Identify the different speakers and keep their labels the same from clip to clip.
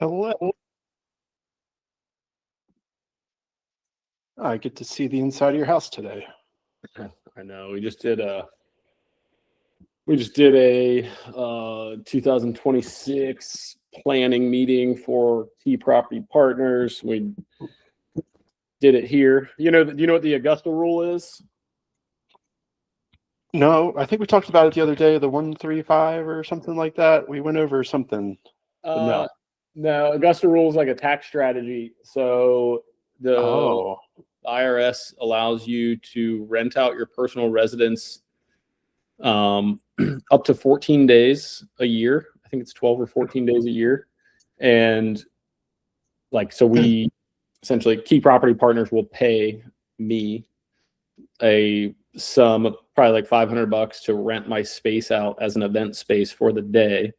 Speaker 1: Hello. I get to see the inside of your house today.
Speaker 2: I know. We just did a 2026 planning meeting for key property partners. We did it here. Do you know what the Augusta rule is?
Speaker 1: No, I think we talked about it the other day, the 135 or something like that. We went over something. But no.
Speaker 2: No, Augusta rule is like a tax strategy. So the
Speaker 1: Oh,
Speaker 2: IRS allows you to rent out your personal residence up to 14 days a year. I think it's 12 or 14 days a year. And so we essentially, key property partners will pay me a sum of probably like $500 to rent my space out as an event space for the day.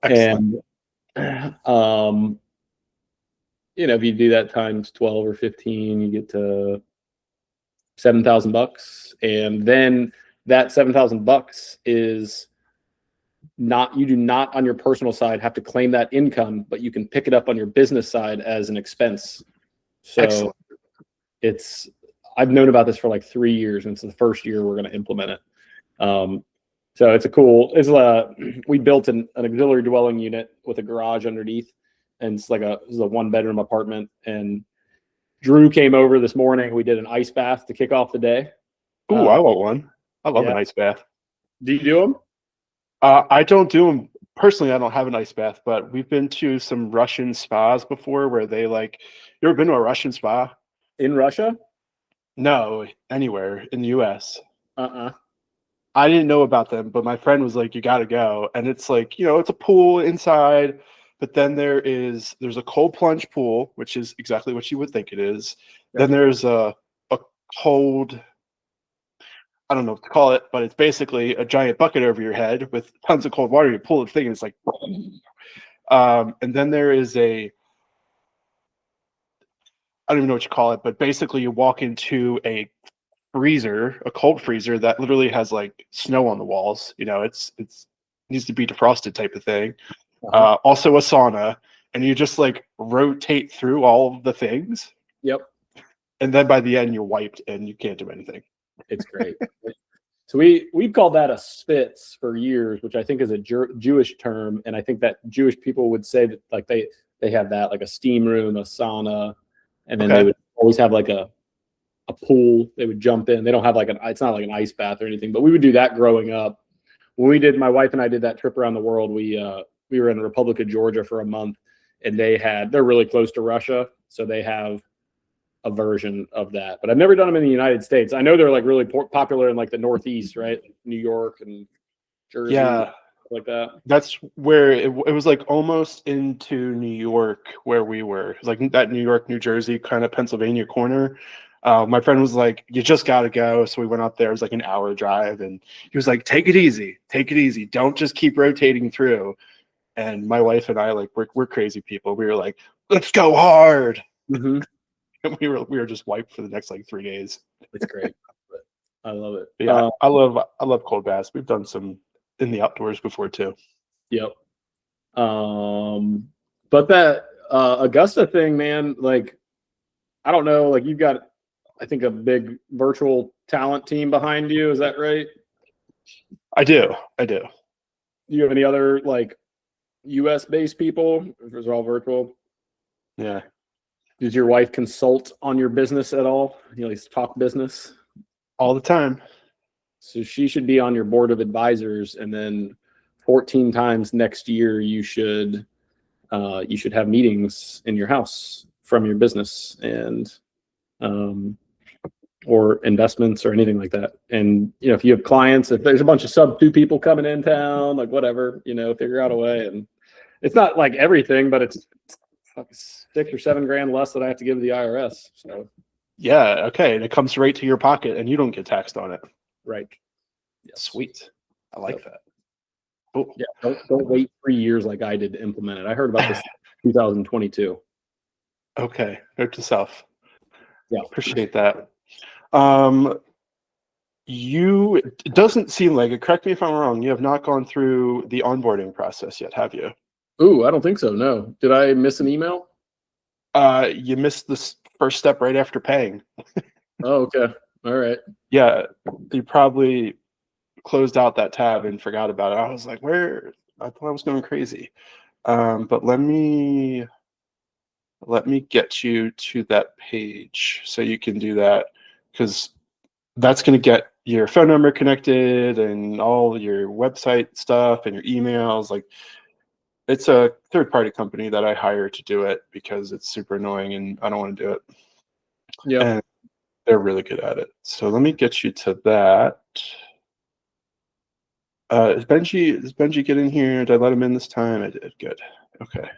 Speaker 1: excellent.
Speaker 2: And if you do that times 12 or 15, you get to $7,000. And then that $7,000 is not, you do not on your personal side have to claim that income, but you can pick it up on your business side as an expense. So
Speaker 1: Excellent.
Speaker 2: I've known about this for like 3 years, and it's the first year we're going to implement it. So we built an auxiliary dwelling unit with a garage underneath, and this is a 1-bedroom apartment. And Drew came over this morning. We did an ice bath to kick off the day.
Speaker 1: Ooh, I want one. I love an ice bath.
Speaker 2: Do you do them?
Speaker 1: I don't do them personally. I don't have an ice bath, but we've been to some Russian spas before where they you ever been to a Russian spa?
Speaker 2: In Russia?
Speaker 1: No, anywhere in the US.
Speaker 2: I
Speaker 1: didn't know about them, but my friend was like, you got to go. And it's it's a pool inside, but then there's a cold plunge pool, which is exactly what you would think it is. Then there's a cold, I don't know what to call it, but it's basically a giant bucket over your head with tons of cold water. You pull the thing and it's like, and then there is I don't even know what you call it, but basically you walk into a freezer, a cold freezer that literally has snow on the walls. It's needs to be defrosted type of thing. Also a sauna, and you just rotate through all of the things.
Speaker 2: Yep.
Speaker 1: And then by the end you're wiped and you can't do anything.
Speaker 2: It's great. So we've called that a spitz for years, which I think is a Jewish term, and I think that Jewish people would say that they have that, like a steam room, a sauna, and then they would always have a pool they would jump in. They don't have it's not like an ice bath or anything, but we would do that growing up. When my wife and I did that trip around the world, we were in the Republic of Georgia for a month, and they're really close to Russia, so they have a version of that. But I've never done them in the United States. I know they're really popular in the Northeast, right? New York and Jersey.
Speaker 1: Yeah.
Speaker 2: Like that.
Speaker 1: That's where it was almost into New York where we were. It was that New York, New Jersey, kind of Pennsylvania corner. My friend was like, you just got to go. So we went up there. It was an hour drive. And he was like, take it easy. Take it easy. Don't just keep rotating through. And my wife and I, we're crazy people. We were like, let's go hard.
Speaker 2: Mm-hmm.
Speaker 1: And we were just wiped for the next 3 days.
Speaker 2: It's great. I love it.
Speaker 1: Yeah, I love cold baths. We've done some in the outdoors before too.
Speaker 2: Yep. But that Augusta thing, man, I don't know, you've got, I think, a big virtual talent team behind you. Is that right?
Speaker 1: I do.
Speaker 2: Do you have any other US based people? Or is it all virtual?
Speaker 1: Yeah.
Speaker 2: Does your wife consult on your business at all? You talk business?
Speaker 1: All the time.
Speaker 2: So she should be on your board of advisors, and then 14 times next year you should have meetings in your house from your business and or investments or anything like that. And if you have clients, if there's a bunch of sub 2 people coming in town, whatever, figure out a way. And it's not everything, but it's $6 or $7 grand less that I have to give the IRS. So
Speaker 1: yeah, okay, and it comes right to your pocket, and you don't get taxed on it.
Speaker 2: Right.
Speaker 1: Yes. Sweet. I like that.
Speaker 2: Cool. Yeah. Don't wait 3 years like I did to implement it. I heard about this in 2022.
Speaker 1: Okay. Note to self.
Speaker 2: Yeah.
Speaker 1: Appreciate that. It doesn't seem like it. Correct me if I'm wrong. You have not gone through the onboarding process yet, have you?
Speaker 2: Ooh, I don't think so. No. Did I miss an email?
Speaker 1: You missed this first step right after paying.
Speaker 2: Oh, okay. All right.
Speaker 1: Yeah, you probably closed out that tab and forgot about it. I was like, where? I thought I was going crazy. But let me get you to that page so you can do that, because that's going to get your phone number connected and all your website stuff and your emails. Like, it's a third-party company that I hire to do it because it's super annoying and I don't want to do it.
Speaker 2: Yeah.
Speaker 1: And they're really good at it. So let me get you to that. Is Benji get in here? Did I let him in this time? I did. Good. Okay.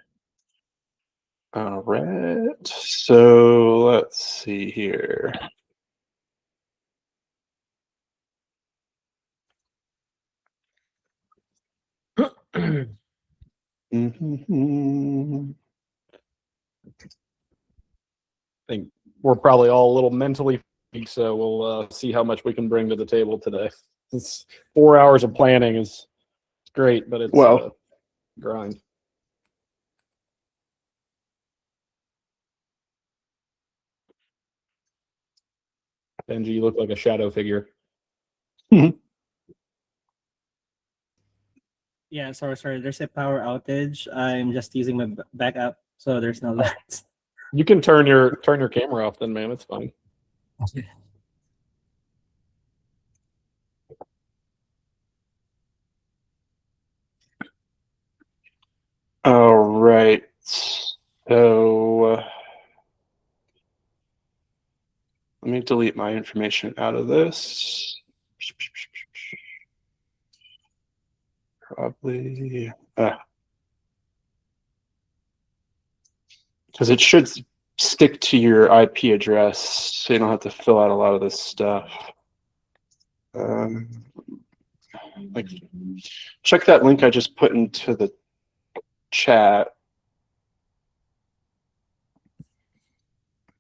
Speaker 1: All right. So let's see here. Mhm.
Speaker 2: I think we're probably all a little mentally fatigued, so we'll see how much we can bring to the table today. It's 4 hours of planning is great, but it's
Speaker 1: Well,
Speaker 2: grind. Benji, you look like a shadow figure.
Speaker 3: Yeah, sorry. There's a power outage. I'm just using my backup, so there's no lights.
Speaker 2: You can turn your camera off then, man. It's fine.
Speaker 1: all right. So let me delete my information out of this. Probably. Because it should stick to your IP address, so you don't have to fill out a lot of this stuff. Like, check that link I just put into the chat.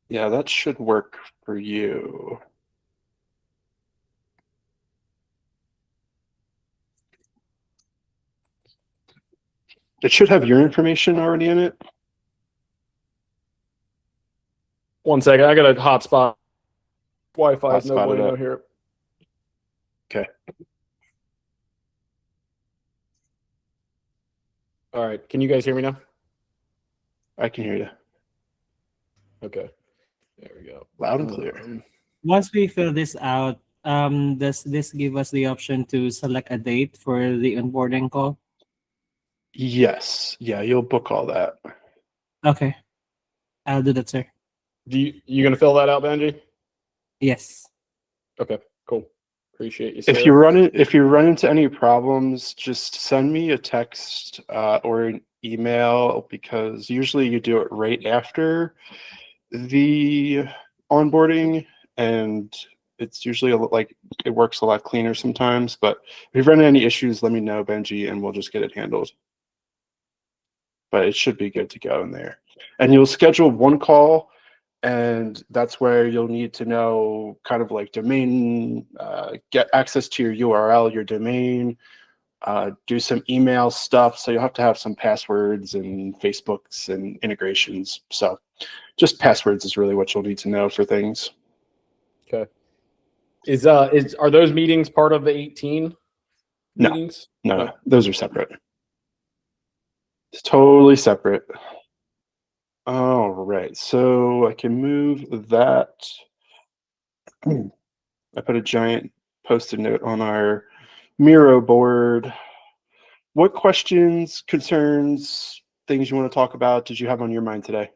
Speaker 1: Yeah, that should work for you. It should have your information already in it.
Speaker 2: 1 second, I got a hotspot. Wi-Fi is no
Speaker 1: Hotspot it
Speaker 2: bueno
Speaker 1: up.
Speaker 2: here.
Speaker 1: Okay.
Speaker 2: All right, can you guys hear me now?
Speaker 1: I can hear you.
Speaker 2: Okay, there we go.
Speaker 1: Loud and clear.
Speaker 3: Once we fill this out, does this give us the option to select a date for the onboarding call?
Speaker 1: Yes. Yeah, you'll book all that.
Speaker 3: Okay, I'll do that, sir.
Speaker 2: You gonna fill that out, Benji?
Speaker 3: Yes.
Speaker 2: Okay, cool. Appreciate you, sir.
Speaker 1: If you run into any problems, just send me a text or an email, because usually you do it right after the onboarding, and it's usually like it works a lot cleaner sometimes. But if you run into any issues, let me know, Benji, and we'll just get it handled. But it should be good to go in there. And you'll schedule one call, and that's where you'll need to know kind of like domain, get access to your URL, your domain, do some email stuff. So you'll have to have some passwords and Facebooks and integrations. So just passwords is really what you'll need to know for things.
Speaker 2: Okay. Are those meetings part of the 18
Speaker 1: No.
Speaker 2: meetings?
Speaker 1: No, those are separate. It's totally separate. All right, so I can move that. I put a giant Post-it note on our Miro board. What questions, concerns, things you want to talk about did you have on your mind today?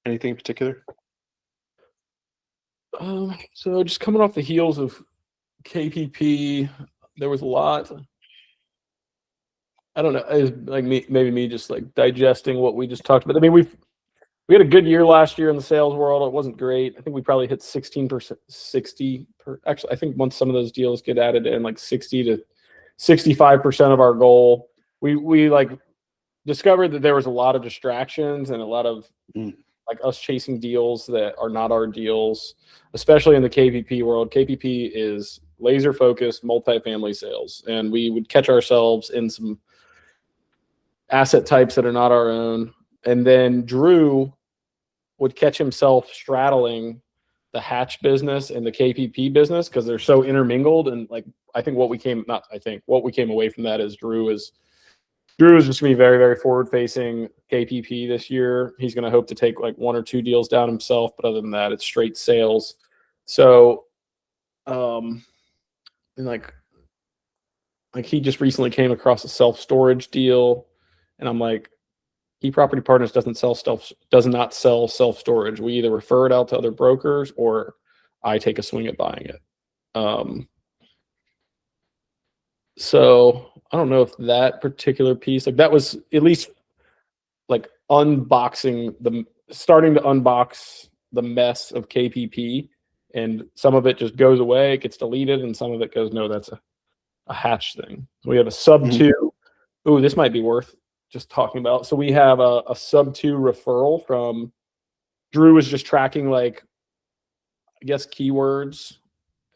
Speaker 1: Anything in particular?
Speaker 2: So just coming off the heels of KPP, there was a lot. I don't know. It was like maybe me just like digesting what we just talked about. I mean, we had a good year last year in the sales world. It wasn't great. I think we probably hit 16%, actually, I think once some of those deals get added in, like 60 to 65% of our goal. We like discovered that there was a lot of distractions and a lot of like us chasing deals that are not our deals, especially in the KPP world. KPP is laser focused multifamily sales. And we would catch ourselves in some asset types that are not our own. And then Drew would catch himself straddling the hatch business and the KPP business because they're so intermingled. And like, what we came away from that is Drew is just gonna be very, very forward facing KPP this year. He's going to hope to take like 1 or 2 deals down himself. But other than that, it's straight sales. So, and like he just recently came across a self-storage deal, and I'm like, Key Property Partners does not sell self-storage. We either refer it out to other brokers or I take a swing at buying it. So I don't know if that particular piece, like that was at least like starting to unbox the mess of KPP, and some of it just goes away, it gets deleted, and some of it goes, no, that's a hatch thing. So we have a sub 2. Ooh, this might be worth just talking about. So we have a sub 2 referral from Drew is just tracking, like, I guess, keywords.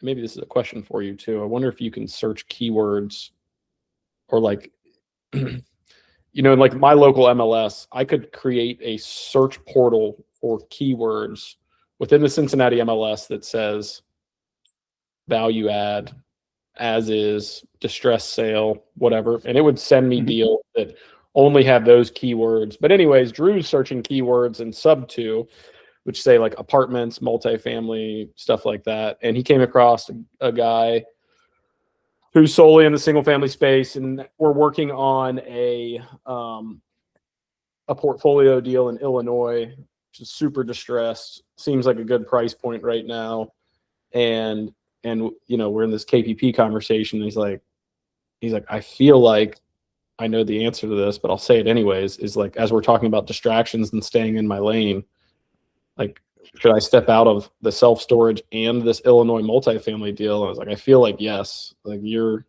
Speaker 2: Maybe this is a question for you too. I wonder if you can search keywords or like, like my local MLS, I could create a search portal for keywords within the Cincinnati MLS that says value add, as is, distressed sale, whatever. And it would send me deals that only have those keywords. But anyways, Drew's searching keywords in sub 2, which say like apartments, multifamily, stuff like that. And he came across a guy who's solely in the single family space. And we're working on a portfolio deal in Illinois, which is super distressed. Seems like a good price point right now. And we're in this KPP conversation. He's like, I feel like I know the answer to this, but I'll say it anyways, is like, as we're talking about distractions and staying in my lane, like, should I step out of the self-storage and this Illinois multifamily deal? I was like, I feel like, yes, like you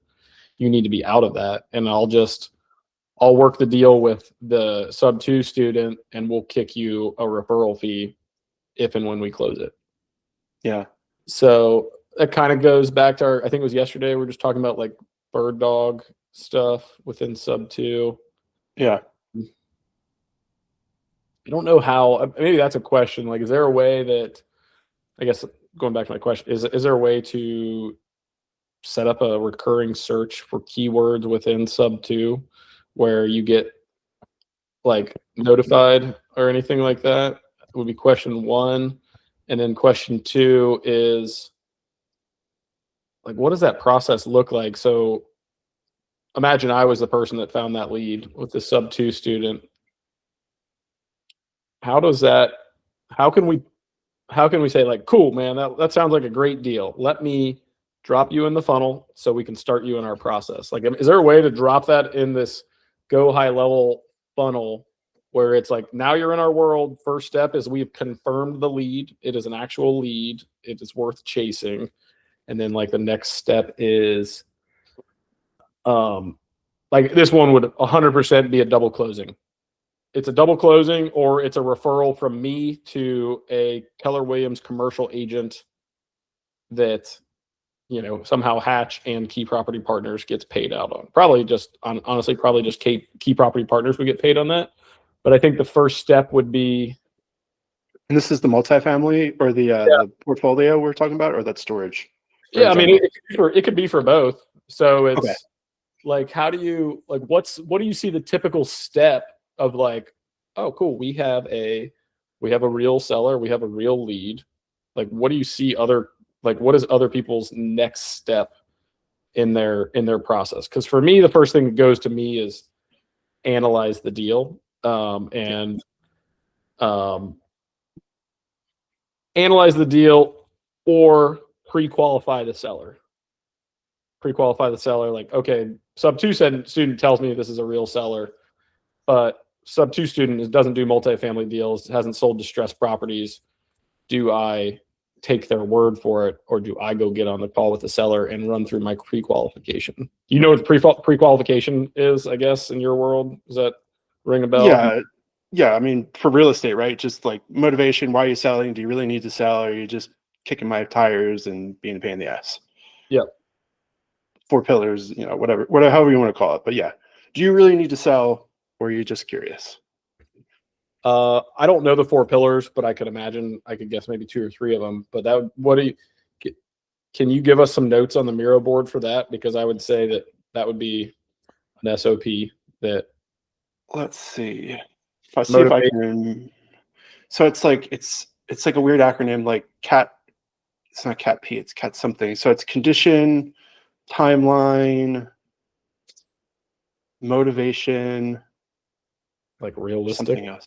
Speaker 2: need to be out of that. And I'll work the deal with the sub 2 student, and we'll kick you a referral fee if and when we close it.
Speaker 1: Yeah.
Speaker 2: So that kind of goes back to I think it was yesterday, we were just talking about like bird dog stuff within sub 2.
Speaker 1: Yeah.
Speaker 2: I don't know how, maybe that's a question. Like, is there a way that, I guess going back to my question, is there a way to set up a recurring search for keywords within sub 2 where you get like notified or anything like that? Would be question 1. And then question 2 is like, what does that process look like? So imagine I was the person that found that lead with the sub 2 student. How can we say like, cool, man, that sounds like a great deal. Let me drop you in the funnel so we can start you in our process. Like, is there a way to drop that in this go high level funnel where it's like, now you're in our world. First step is we've confirmed the lead. It is an actual lead. It is worth chasing. And then like the next step is, like this one would 100% be a double closing. It's a double closing, or it's a referral from me to a Keller Williams commercial agent that, somehow Hatch and Key Property Partners gets paid out on. Honestly, probably just Key Property Partners would get paid on that. But I think the first step would be.
Speaker 1: And this is the multifamily or the portfolio we're talking about, or that storage?
Speaker 2: Yeah, I mean, it could be for both. So it's
Speaker 1: okay.
Speaker 2: Like, how do you, like, what do you see the typical step of like, oh, cool, we have a real seller, we have a real lead. Like, what do you see what is other people's next step in their process? Because for me, the first thing that goes to me is analyze the deal, and analyze the deal or pre-qualify the seller. Like, okay, sub 2 student tells me this is a real seller, but sub 2 student doesn't do multifamily deals, hasn't sold distressed properties. Do I take their word for it, or do I go get on the call with the seller and run through my pre-qualification? You know what pre-qualification is, I guess, in your world? Does that ring a bell?
Speaker 1: Yeah. I mean, for real estate, right? Just like motivation. Why are you selling? Do you really need to sell? Or are you just kicking my tires and being a pain in the ass?
Speaker 2: Yeah.
Speaker 1: 4 pillars, whatever, however you want to call it. But yeah, do you really need to sell, or are you just curious?
Speaker 2: I don't know the 4 pillars, but I could imagine, I could guess maybe 2 or 3 of them. But can you give us some notes on the Miro board for that? Because I would say that would be an SOP that.
Speaker 1: Let's see. If I see if I can. So it's like a weird acronym, like CAT. It's not CAT P. It's CAT something. So it's condition, timeline, motivation,
Speaker 2: like realistic.
Speaker 1: Something else.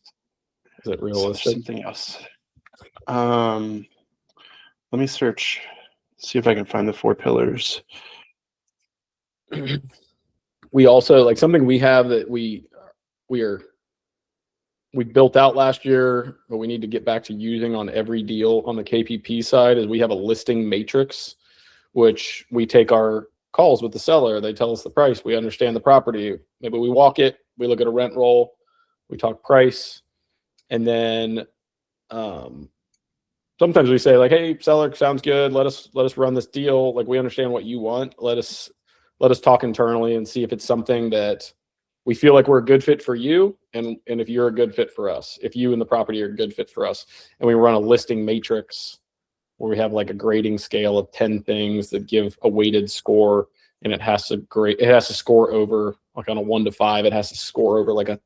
Speaker 2: Is it realistic?
Speaker 1: Something else. Let me search. See if I can find the 4 pillars.
Speaker 2: We also, like, something we have that we built out last year, but we need to get back to using on every deal on the KPP side, is we have a listing matrix, which we take our calls with the seller. They tell us the price. We understand the property. Maybe we walk it. We look at a rent roll. We talk price. And then sometimes we say, like, hey, seller, sounds good. Let us run this deal. Like, we understand what you want. Let us talk internally and see if it's something that we feel like we're a good fit for you, and if you're a good fit for us, if you and the property are a good fit for us. And we run a listing matrix where we have like a grading scale of 10 things that give a weighted score, and it has to score over, like, on a 1 to 5, it has to score over like a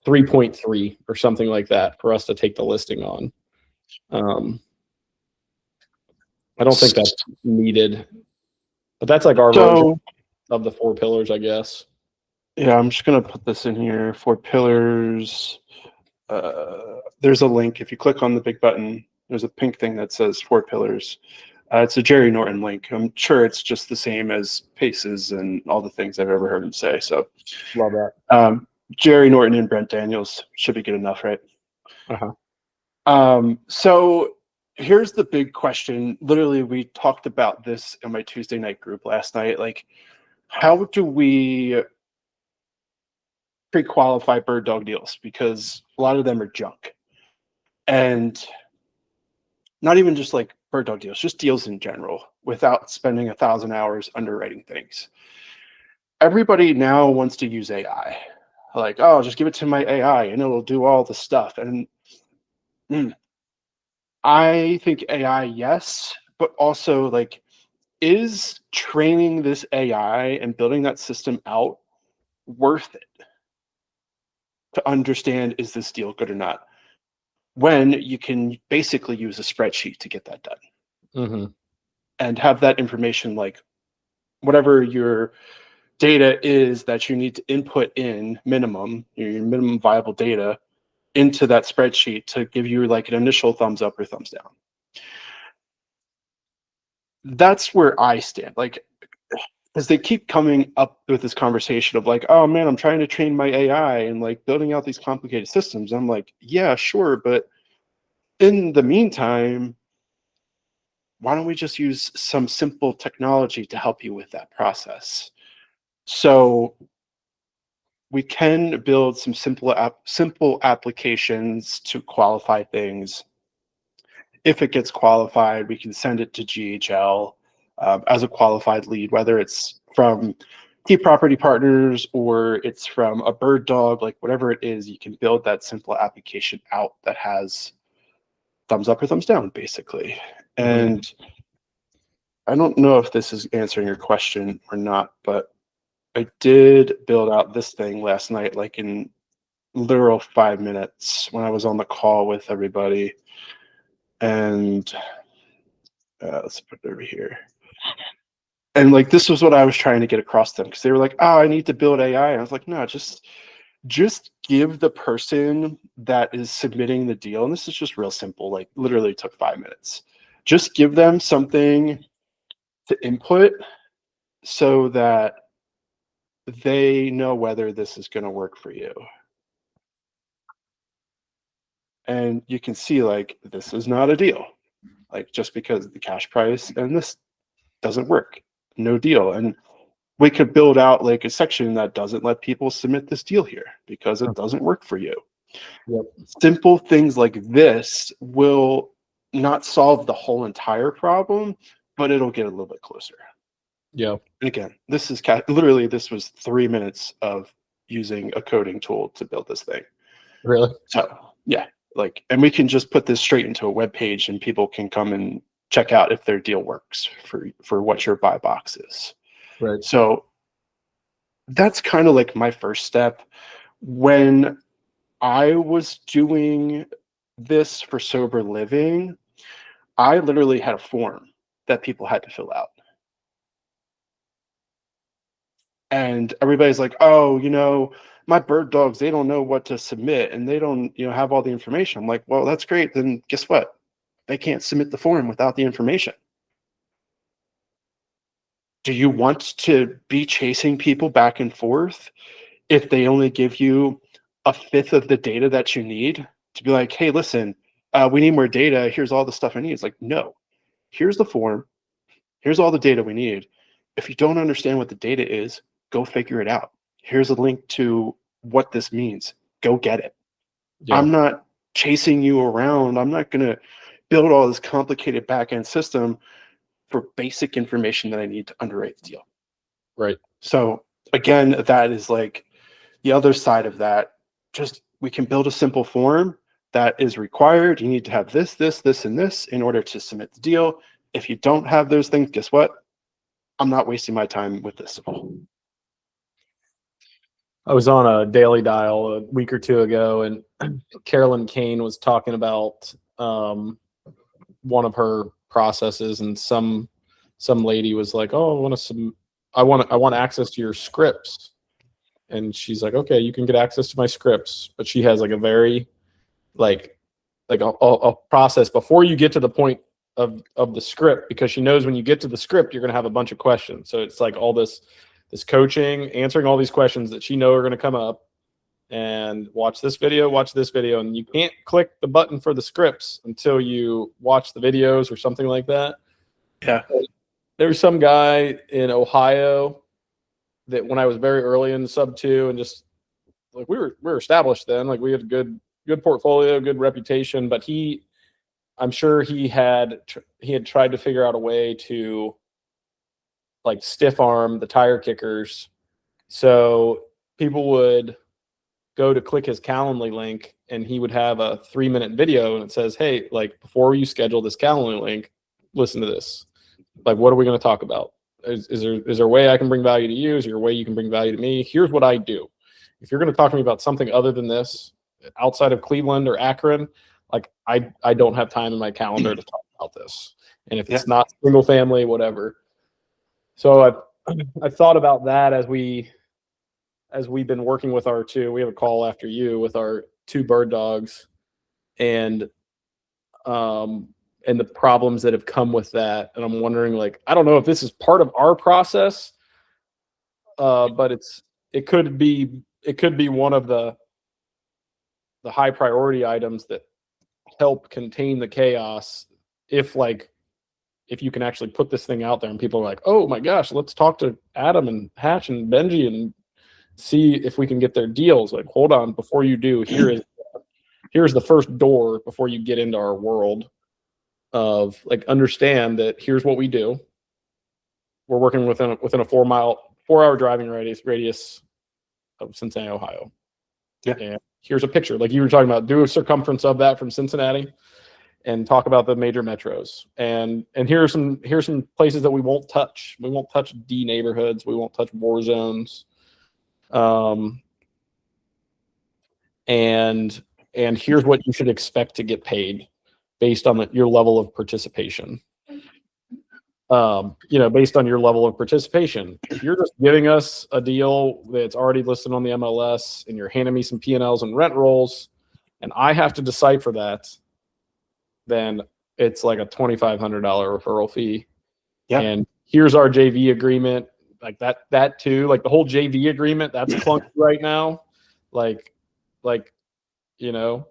Speaker 2: 3.3 or something like that for us to take the listing on. I don't think that's needed, but that's like our version of the 4 pillars, I guess.
Speaker 1: Yeah, I'm just gonna put this in here. 4 pillars. There's a link. If you click on the big button, there's a pink thing that says 4 pillars. It's a Jerry Norton link. I'm sure it's just the same as Paces and all the things I've ever heard him say. So
Speaker 2: love that.
Speaker 1: Jerry Norton and Brent Daniels should be good enough, right? So here's the big question. Literally, we talked about this in my Tuesday night group last night. Like, how do we pre-qualify bird dog deals? Because a lot of them are junk. And not even just like bird dog deals, just deals in general, without spending 1,000 hours underwriting things. Everybody now wants to use AI. Like, oh, just give it to my AI and it'll do all the stuff. And I think AI, yes, but also, like, is training this AI and building that system out worth it to understand, is this deal good or not, when you can basically use a spreadsheet to get that done? And have that information, like, whatever your data is that you need to input in minimum, your minimum viable data, into that spreadsheet to give you like an initial thumbs up or thumbs down. That's where I stand. Like, because they keep coming up with this conversation of like, oh man, I'm trying to train my AI and like building out these complicated systems. I'm like, yeah, sure, but in the meantime, why don't we just use some simple technology to help you with that process? So we can build some simple applications to qualify things. If it gets qualified, we can send it to GHL as a qualified lead, whether it's from key property partners or it's from a bird dog, like whatever it is, you can build that simple application out that has thumbs up or thumbs down, basically. And I don't know if this is answering your question or not, but I did build out this thing last night, like in literal 5 minutes when I was on the call with everybody. And let's put it over here. And like, this was what I was trying to get across to them, because they were like, oh, I need to build AI. And I was like, no, just give the person that is submitting the deal, and this is just real simple, like literally took 5 minutes. Just give them something to input so that they know whether this is going to work for you. And you can see, like, this is not a deal. Like, just because the cash price and this doesn't work, no deal. And we could build out like a section that doesn't let people submit this deal here because it doesn't work for you. Simple things like this will not solve the whole entire problem, but it'll get a little bit closer.
Speaker 2: Yeah.
Speaker 1: And again, this is literally, this was 3 minutes of using a coding tool to build this thing.
Speaker 2: Really?
Speaker 1: So yeah, like, and we can just put this straight into a web page and people can come and check out if their deal works for what your buy box is.
Speaker 2: Right.
Speaker 1: So that's kind of like my first step. When I was doing this for sober living, I literally had a form that people had to fill out. And everybody's like, oh, my bird dogs, they don't know what to submit and they don't, have all the information. I'm like, well, that's great. Then guess what? They can't submit the form without the information. Do you want to be chasing people back and forth if they only give you a fifth of the data that you need to be like, hey, listen, we need more data. Here's all the stuff I need. It's like, no, here's the form. Here's all the data we need. If you don't understand what the data is, go figure it out. Here's a link to what this means. Go get it.
Speaker 2: Yeah.
Speaker 1: I'm not chasing you around. I'm not going to build all this complicated back-end system for basic information that I need to underwrite the deal.
Speaker 2: Right.
Speaker 1: So again, that is like the other side of that. Just, we can build a simple form that is required. You need to have this, this, this, and this in order to submit the deal. If you don't have those things, guess what? I'm not wasting my time with this at all.
Speaker 2: I was on a Daily Dial a week or two ago, and Carolyn Kane was talking about one of her processes, and some lady was like, "Oh, I want access to your scripts," and she's like, "Okay, you can get access to my scripts," but she has like a very like a process before you get to the point of the script, because she knows when you get to the script, you're going to have a bunch of questions. So it's like all this coaching, answering all these questions that she know are going to come up, and watch this video, and you can't click the button for the scripts until you watch the videos or something like that.
Speaker 1: Yeah.
Speaker 2: There's some guy in Ohio that when I was very early in sub 2, and just like we were established then, like we had a good portfolio, good reputation, but I'm sure he had tried to figure out a way to like stiff arm the tire kickers. So people would go to click his Calendly link, and he would have a 3-minute video, and it says, hey, like before you schedule this Calendly link, listen to this. Like, what are we going to talk about? Is there a way I can bring value to you? Is there a way you can bring value to me? Here's what I do. If you're going to talk to me about something other than this, outside of Cleveland or Akron, like I don't have time in my calendar to talk about this. And if it's not single family, whatever. So I've thought about that as we've been working with we have a call after you with our 2 bird dogs, and the problems that have come with that. And I'm wondering, like, I don't know if this is part of our process, but it could be one of the high priority items that help contain the chaos. If you can actually put this thing out there and people are like, oh my gosh, let's talk to Adam and Hatch and Benji and see if we can get their deals. Like, hold on, before you do, here's the first door before you get into our world of like, understand that here's what we do. We're working within a 4-hour driving radius of Cincinnati, Ohio.
Speaker 1: Yeah.
Speaker 2: And here's a picture, like you were talking about, do a circumference of that from Cincinnati and talk about the major metros. And here's some places that we won't touch. We won't touch D neighborhoods. We won't touch war zones. And here's what you should expect to get paid based on your level of participation. Based on your level of participation. If you're just giving us a deal that's already listed on the MLS and you're handing me some P&Ls and rent rolls, and I have to decipher that, then it's like a $2,500 referral fee.
Speaker 1: Yeah.
Speaker 2: And here's our JV agreement, like that too, like the whole JV agreement, that's clunky right now. Like getting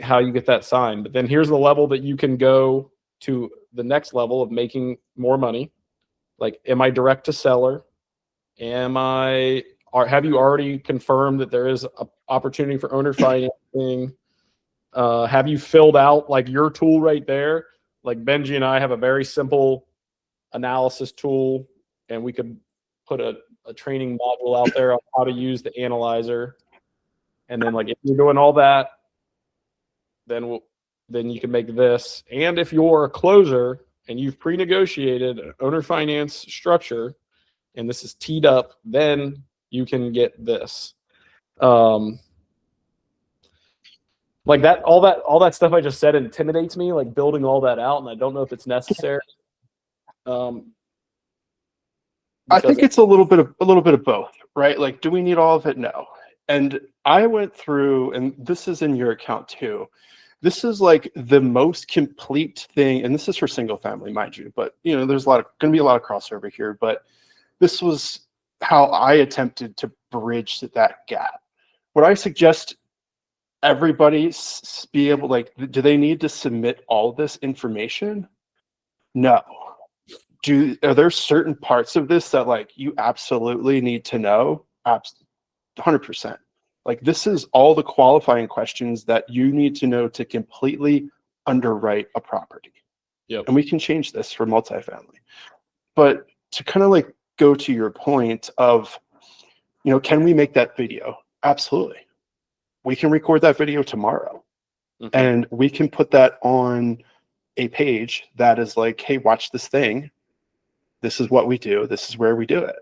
Speaker 2: how you get that signed. But then here's the level that you can go to, the next level of making more money. Like, am I direct to seller? Have you already confirmed that there is an opportunity for owner financing? Have you filled out like your tool right there? Like Benji and I have a very simple analysis tool, and we could put a training module out there on how to use the analyzer. And then, like, if you're doing all that, then you can make this. And if you're a closer and you've pre-negotiated an owner finance structure, and this is teed up, then you can get this. Like that, all that stuff I just said intimidates me, like building all that out, and I don't know if it's necessary.
Speaker 1: I think it's a little bit of both, right? Like, do we need all of it? No. And I went through, and this is in your account too. This is like the most complete thing, and this is for single family, mind you. But you know, there's going to be a lot of crossover here. But this was how I attempted to bridge that gap. What I suggest everybody be able, like, do they need to submit all this information? No. Are there certain parts of this that like you absolutely need to know? 100%. Like, this is all the qualifying questions that you need to know to completely underwrite a property.
Speaker 2: Yep.
Speaker 1: And we can change this for multifamily. But to kind of like go to your point of, you know, can we make that video? Absolutely. We can record that video tomorrow. Mm-hmm. And we can put that on a page that is like, hey, watch this thing. This is what we do. This is where we do it.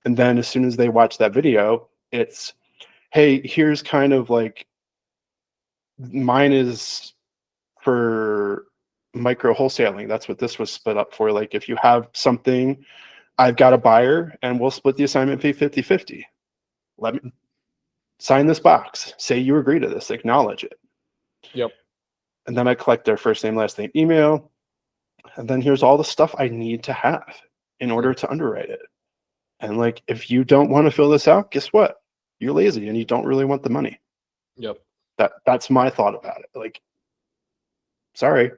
Speaker 1: And then as soon as they watch that video, it's, hey, here's kind of like, mine is for micro wholesaling. That's what this was split up for. Like, if you have something, I've got a buyer and we'll split the assignment fee 50-50. Let me sign this box. Say you agree to this, acknowledge it.
Speaker 2: Yep.
Speaker 1: And then I collect their first name, last name, email. And then here's all the stuff I need to have in order to underwrite it. And like, if you don't want to fill this out, guess what? You're lazy and you don't really want the money.
Speaker 2: Yep.
Speaker 1: That's my thought about it. Like, sorry,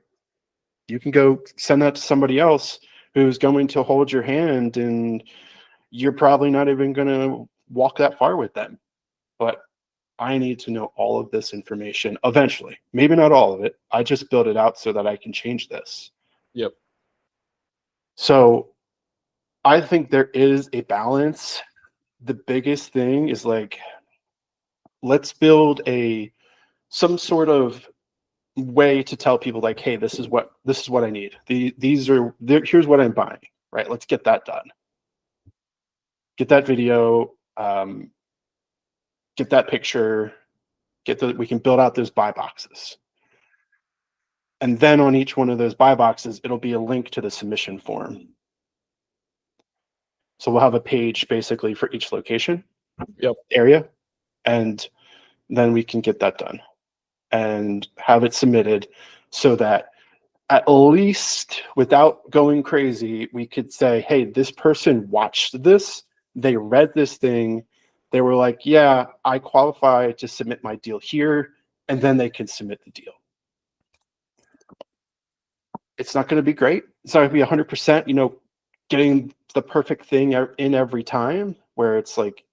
Speaker 1: you can go send that to somebody else who's going to hold your hand, and you're probably not even going to walk that far with them. But I need to know all of this information eventually. Maybe not all of it. I just build it out so that I can change this.
Speaker 2: Yep.
Speaker 1: So I think there is a balance. The biggest thing is like, let's build some sort of way to tell people like, hey, this is what I need. Here's what I'm buying, right? Let's get that done. Get that video, get that picture, we can build out those buy boxes. And then on each one of those buy boxes, it'll be a link to the submission form. So we'll have a page basically for each location, area, and then we can get that done and have it submitted so that at least without going crazy, we could say, hey, this person watched this, they read this thing, they were like, yeah, I qualify to submit my deal here, and then they can submit the deal. It's not going to be great. It's not going to be 100%, you know, getting the perfect thing in every time where it's like,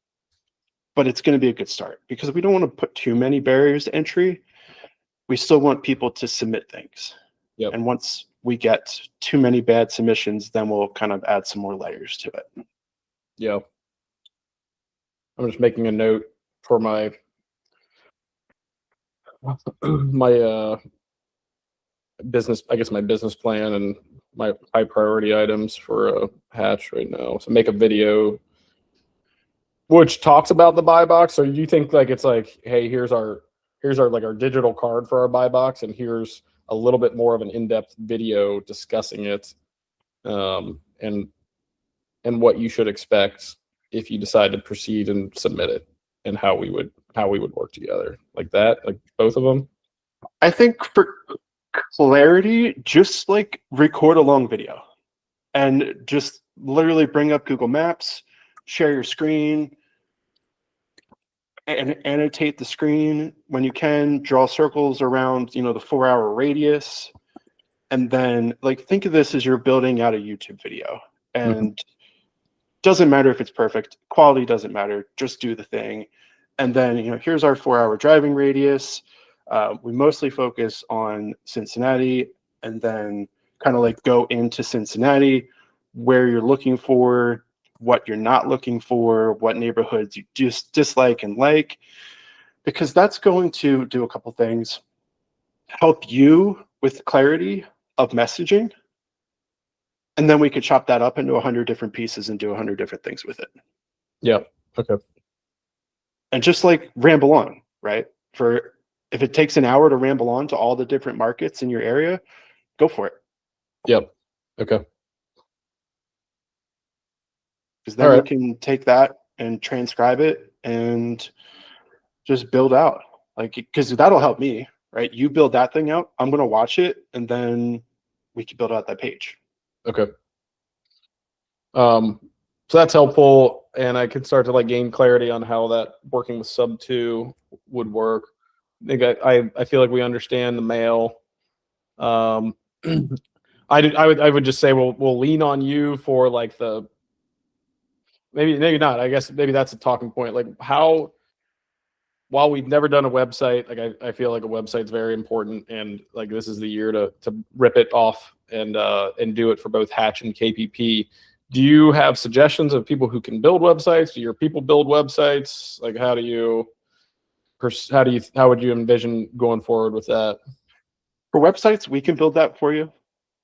Speaker 1: but it's going to be a good start because we don't want to put too many barriers to entry. We still want people to submit things.
Speaker 2: Yep.
Speaker 1: And once we get too many bad submissions, then we'll kind of add some more layers to it.
Speaker 2: Yeah. I'm just making a note for my business, I guess my business plan and my high priority items for Hatch right now. So make a video which talks about the buy box. So you think like it's like, hey, here's our like our digital card for our buy box, and here's a little bit more of an in-depth video discussing it, and what you should expect if you decide to proceed and submit it, and how we would work together like that, like both of them.
Speaker 1: I think for clarity, just like record a long video and just literally bring up Google Maps, share your screen, and annotate the screen when you can, draw circles around, you know, the 4-hour radius. And then like, think of this as you're building out a YouTube video, and doesn't matter if it's perfect, quality doesn't matter, just do the thing. And then, you know, here's our 4-hour driving radius. We mostly focus on Cincinnati, and then kind of like go into Cincinnati, where you're looking for, what you're not looking for, what neighborhoods you just dislike and like, because that's going to do a couple things. Help you with clarity of messaging. And then we could chop that up into 100 different pieces and do 100 different things with it.
Speaker 2: Yeah. Okay.
Speaker 1: And just like ramble on, right? For if it takes an hour to ramble on to all the different markets in your area, go for it.
Speaker 2: Yep. Okay.
Speaker 1: Because then you can take that and transcribe it and just build out. Like, because that'll help me, right? You build that thing out, I'm going to watch it, and then we can build out that page.
Speaker 2: Okay. So that's helpful, and I can start to like gain clarity on how that working with sub 2 would work. I feel like we understand the mail. I would just say we'll lean on you for like the maybe not. I guess maybe that's a talking point. Like how, while we've never done a website, like I feel like a website's very important, and like this is the year to rip it off and do it for both Hatch and KPP. Do you have suggestions of people who can build websites? Do your people build websites? Like how would you envision going forward with that?
Speaker 1: For websites, we can build that for you.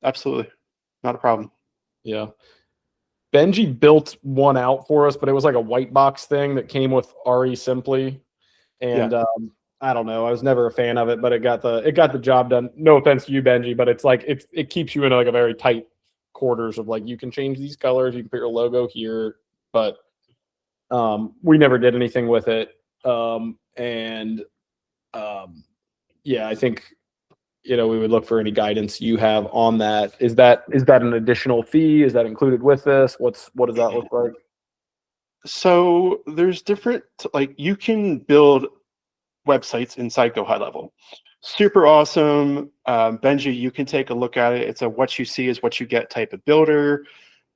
Speaker 1: Absolutely. Not a problem.
Speaker 2: Yeah. Benji built one out for us, but it was like a white box thing that came with RE Simply. And I don't know. I was never a fan of it, but it got the job done. No offense to you, Benji, but it's like it keeps you in like a very tight quarters of like you can change these colors, you can put your logo here, but we never did anything with it. Yeah, I think we would look for any guidance you have on that. Is that an additional fee? Is that included with this? What does that look like?
Speaker 1: So there's different, like you can build websites inside Go High Level. Super awesome. Benji, you can take a look at it. It's a what you see is what you get type of builder.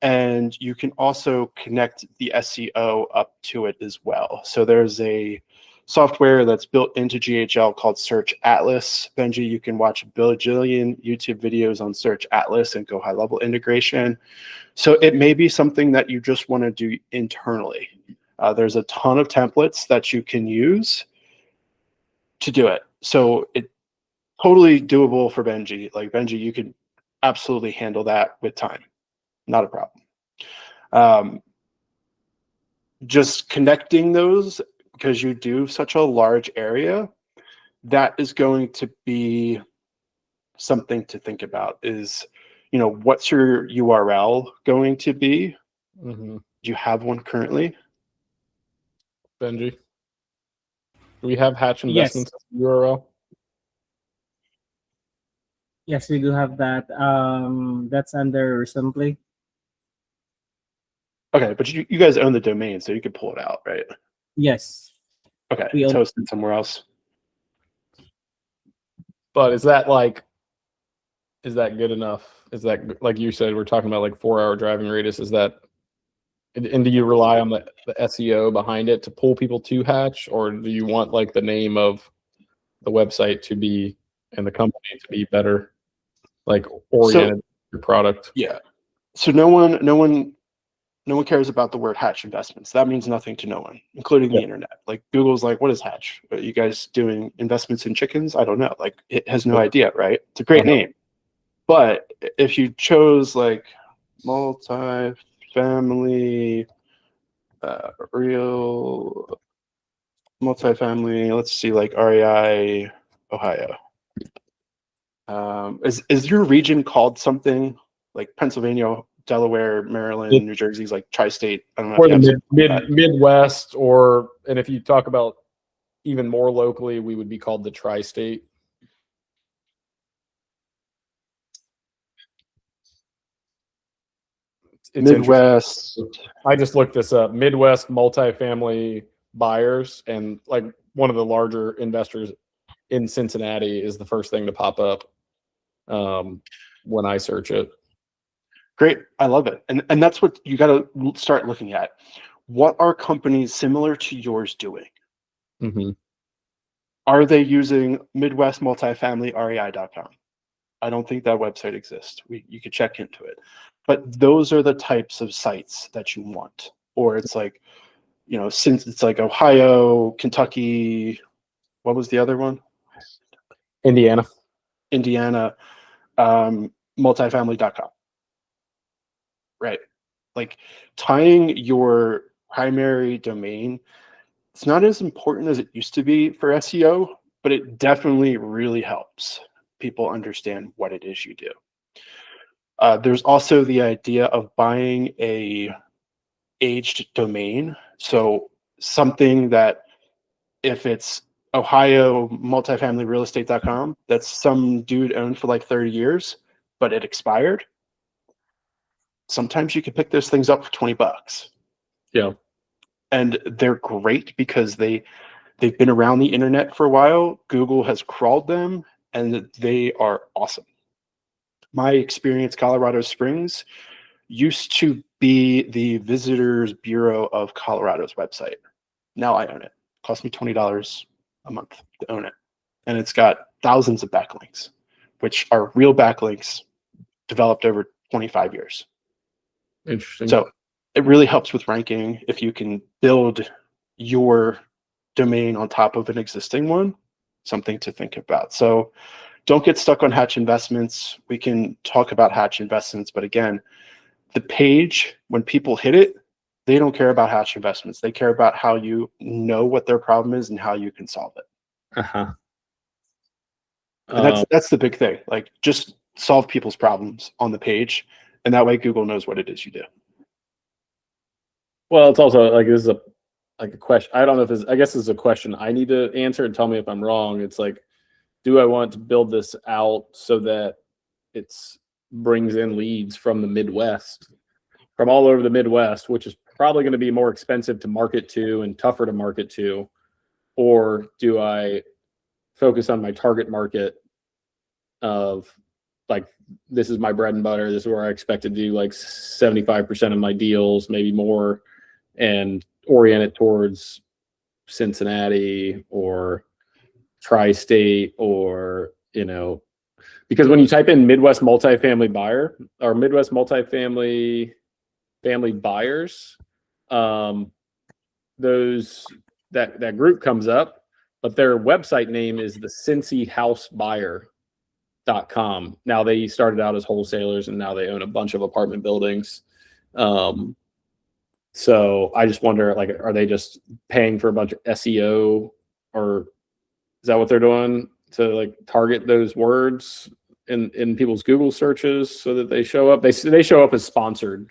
Speaker 1: And you can also connect the SEO up to it as well. So there's a software that's built into GHL called Search Atlas. Benji, you can watch a bajillion YouTube videos on Search Atlas and Go High Level integration. So it may be something that you just want to do internally. There's a ton of templates that you can use to do it. So it's totally doable for Benji. Like Benji, you could absolutely handle that with time. Not a problem. Just connecting those, because you do such a large area, that is going to be something to think about is, what's your URL going to be?
Speaker 2: Mm-hmm.
Speaker 1: Do you have one currently?
Speaker 2: Benji, do we have Hatch Investments URL?
Speaker 3: Yes, we do have that. That's under Simply.
Speaker 1: Okay, but you guys own the domain, so you could pull it out, right?
Speaker 3: Yes.
Speaker 1: Okay, it's hosted somewhere else.
Speaker 2: But is that good enough? Is that, like you said, we're talking about like 4-hour driving radius? Is that, and do you rely on the SEO behind it to pull people to Hatch, or do you want like the name of the website to be and the company to be better, like oriented to your product?
Speaker 1: Yeah. So no one cares about the word Hatch Investments. That means nothing to no one, including the internet. Like Google's like, what is Hatch? Are you guys doing investments in chickens? I don't know. Like it has no idea, right? It's a great name. But if you chose like multifamily, real multifamily, let's see, like REI, Ohio. Is your region called something like Pennsylvania, Delaware, Maryland, New Jersey's like tri-state? I don't know.
Speaker 2: Or the Midwest, and if you talk about even more locally, we would be called the tri-state. It's
Speaker 1: Midwest.
Speaker 2: I just looked this up. Midwest multifamily buyers, and like one of the larger investors in Cincinnati is the first thing to pop up when I search it.
Speaker 1: Great. I love it. And that's what you got to start looking at. What are companies similar to yours doing?
Speaker 2: Mm-hmm.
Speaker 1: Are they using Midwest multifamily REI.com? I don't think that website exists. You could check into it. But those are the types of sites that you want. Or it's like, since it's like Ohio, Kentucky, what was the other one?
Speaker 2: Indiana.
Speaker 1: Indiana, multifamily.com. Right. Like tying your primary domain, it's not as important as it used to be for SEO, but it definitely really helps people understand what it is you do. There's also the idea of buying a aged domain. So something that if it's Ohio multifamilyrealestate.com, that's some dude owned for like 30 years, but it expired. Sometimes you can pick those things up for $20.
Speaker 2: Yeah.
Speaker 1: And they're great because they've been around the internet for a while. Google has crawled them and they are awesome. My experience, Colorado Springs, used to be the Visitors Bureau of Colorado's website. Now I own it. It cost me $20 a month to own it. And it's got thousands of backlinks, which are real backlinks developed over 25 years.
Speaker 2: Interesting.
Speaker 1: So it really helps with ranking if you can build your domain on top of an existing one, something to think about. So don't get stuck on Hatch Investments. We can talk about Hatch Investments, but again, the page, when people hit it, they don't care about Hatch Investments. They care about how you know what their problem is and how you can solve it.
Speaker 2: Uh-huh.
Speaker 1: And that's the big thing. Like just solve people's problems on the page, and that way Google knows what it is you do.
Speaker 2: Well, it's also like this is a question. I don't know if I guess this is a question I need to answer and tell me if I'm wrong. It's like, do I want to build this out so that it's brings in leads from the Midwest, from all over the Midwest, which is probably going to be more expensive to market to and tougher to market to, or do I focus on my target market of like, this is my bread and butter, this is where I expect to do like 75% of my deals, maybe more, and orient it towards Cincinnati or tri-state, or because when you type in Midwest multifamily buyer or Midwest multifamily family buyers, those that group comes up, but their website name is the CincyHouseBuyer.com. Now they started out as wholesalers and now they own a bunch of apartment buildings. So I just wonder, like, are they just paying for a bunch of SEO, or is that what they're doing to like target those words in people's Google searches so that they show up? They show up as sponsored.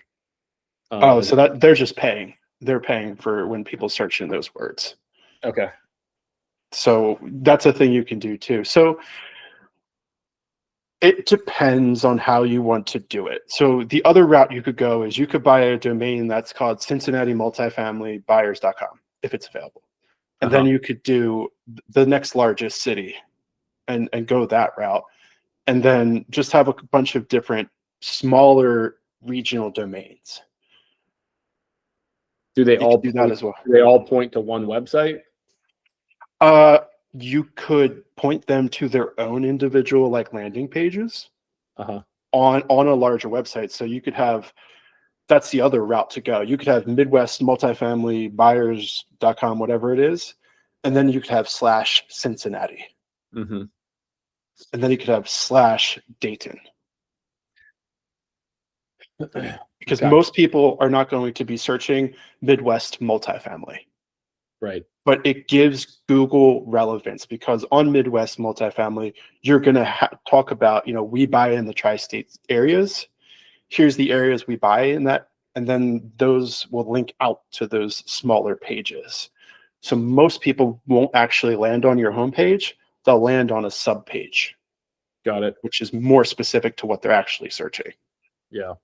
Speaker 1: So that they're just paying. They're paying for when people search in those words.
Speaker 2: Okay.
Speaker 1: So that's a thing you can do too. So it depends on how you want to do it. So the other route you could go is you could buy a domain that's called Cincinnati Multifamily Buyers.com if it's available. And then you could do the next largest city and go that route. And then just have a bunch of different smaller regional domains.
Speaker 2: Do they all
Speaker 1: do that as well?
Speaker 2: Do they all point to one website?
Speaker 1: You could point them to their own individual like landing pages on a larger website. So you could have, that's the other route to go. You could have Midwest multifamily buyers.com, whatever it is. And then you could have /Cincinnati.
Speaker 2: Mm-hmm.
Speaker 1: And then you could have /Dayton. Because most people are not going to be searching Midwest multifamily.
Speaker 2: Right.
Speaker 1: But it gives Google relevance because on Midwest multifamily, you're going to talk about, we buy in the tri-state areas. Here's the areas we buy in that. And then those will link out to those smaller pages. So most people won't actually land on your homepage. They'll land on a sub page.
Speaker 2: Got it.
Speaker 1: Which is more specific to what they're actually searching.
Speaker 2: Yeah.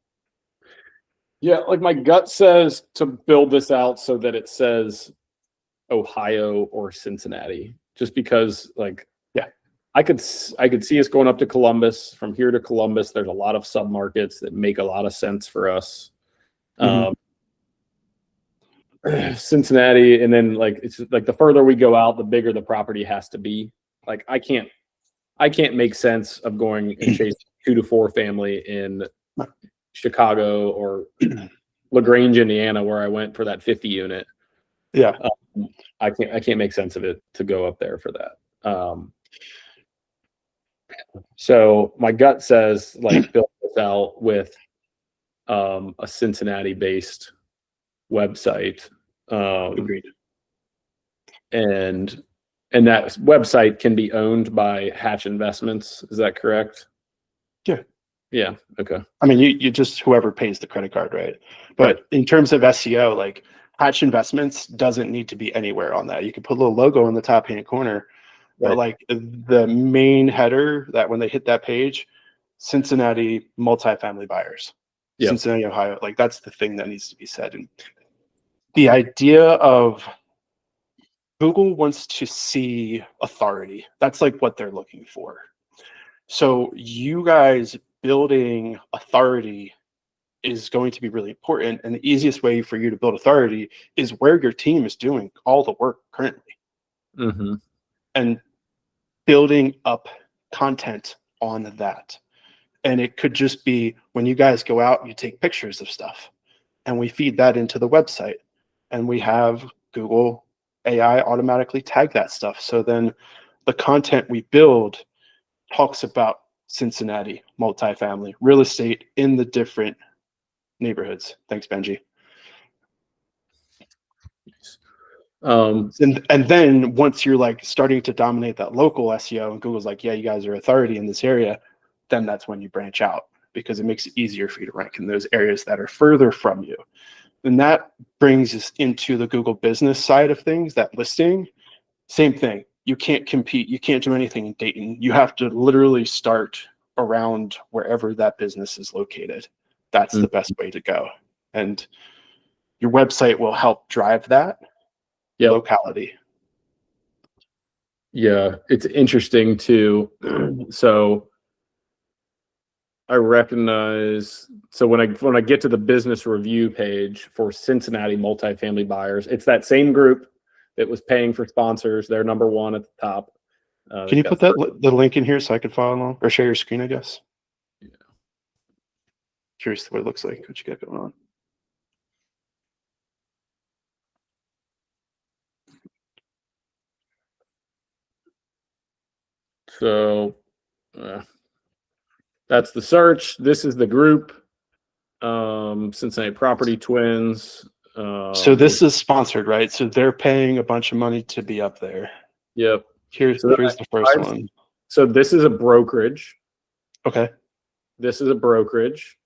Speaker 2: Yeah. Like my gut says to build this out so that it says Ohio or Cincinnati, just because I could see us going up to Columbus. From here to Columbus, there's a lot of submarkets that make a lot of sense for us. Cincinnati, and then like it's like the further we go out, the bigger the property has to be. Like I can't make sense of going and chase 2 to 4 family in Chicago or LaGrange, Indiana, where I went for that 50 unit.
Speaker 1: Yeah.
Speaker 2: I can't make sense of it to go up there for that. So my gut says like build this out with a Cincinnati based website.
Speaker 1: Agreed.
Speaker 2: And that website can be owned by Hatch Investments. Is that correct?
Speaker 1: Yeah.
Speaker 2: Yeah. Okay.
Speaker 1: I mean, you just whoever pays the credit card, right? But in terms of SEO, like Hatch Investments doesn't need to be anywhere on that. You can put a little logo in the top hand corner, but like the main header that when they hit that page, Cincinnati multifamily buyers, Cincinnati, Ohio, like that's the thing that needs to be said. And the idea of Google wants to see authority. That's like what they're looking for. So you guys building authority is going to be really important. And the easiest way for you to build authority is where your team is doing all the work currently.
Speaker 2: Mm-hmm.
Speaker 1: And building up content on that. And it could just be when you guys go out, you take pictures of stuff and we feed that into the website and we have Google AI automatically tag that stuff. So then the content we build talks about Cincinnati multifamily real estate in the different neighborhoods. Thanks, Benji. And then once you're like starting to dominate that local SEO and Google's like, yeah, you guys are authority in this area, then that's when you branch out because it makes it easier for you to rank in those areas that are further from you. And that brings us into the Google business side of things, that listing. Same thing. You can't compete. You can't do anything in Dayton. You have to literally start around wherever that business is located. That's the best way to go. And your website will help drive that locality.
Speaker 2: Yeah, it's interesting too. So I recognize, so when I get to the business review page for Cincinnati multifamily buyers, it's that same group that was paying for sponsors. They're number one at the top.
Speaker 1: Can you put the link in here so I can follow along or share your screen, I guess?
Speaker 2: Yeah.
Speaker 1: Curious what it looks like, what you got going on.
Speaker 2: So that's the search. This is the group. Cincinnati Property Twins.
Speaker 1: So this is sponsored, right? So they're paying a bunch of money to be up there.
Speaker 2: Yep.
Speaker 1: Here's the first one.
Speaker 2: So this is a brokerage.
Speaker 1: Okay.
Speaker 2: This is a brokerage.